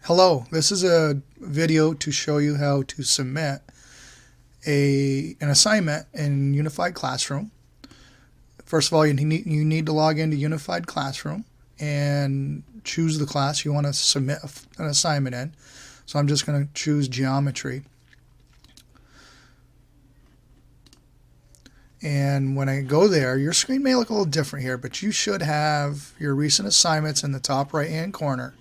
Hello, this is a video to show you how to submit an assignment in Unified Classroom. First of all, you need to log into Unified Classroom and choose the class you want to submit an assignment in. So I'm just going to choose geometry. And when I go there, your screen may look a little different here, but you should have your recent assignments in the top right hand corner.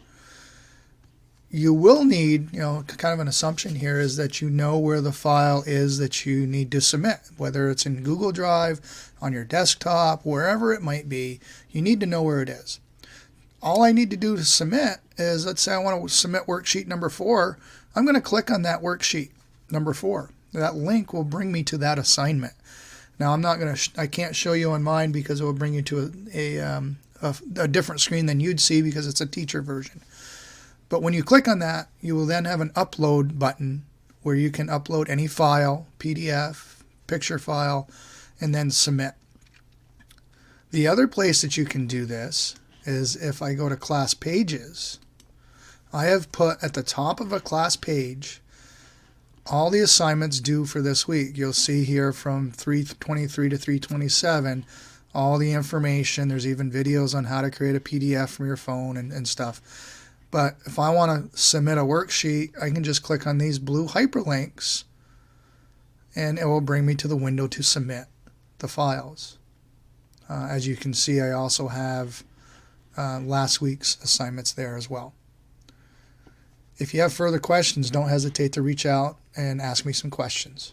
You will need, kind of an assumption here is that you know where the file is that you need to submit, whether it's in Google Drive, on your desktop, wherever it might be, you need to know where it is. All I need to do to submit is, let's say I want to submit worksheet number 4, I'm going to click on that worksheet number 4. That link will bring me to that assignment. Now I can't show you on mine because it will bring you to a different screen than you'd see because it's a teacher version. But when you click on that, you will then have an upload button where you can upload any file, PDF, picture file, and then submit. The other place that you can do this is if I go to class pages, I have put at the top of a class page all the assignments due for this week. You'll see here from 323 to 327 all the information. There's even videos on how to create a PDF from your phone and stuff. But if I want to submit a worksheet, I can just click on these blue hyperlinks and it will bring me to the window to submit the files. As you can see, I also have last week's assignments there as well. If you have further questions, don't hesitate to reach out and ask me some questions.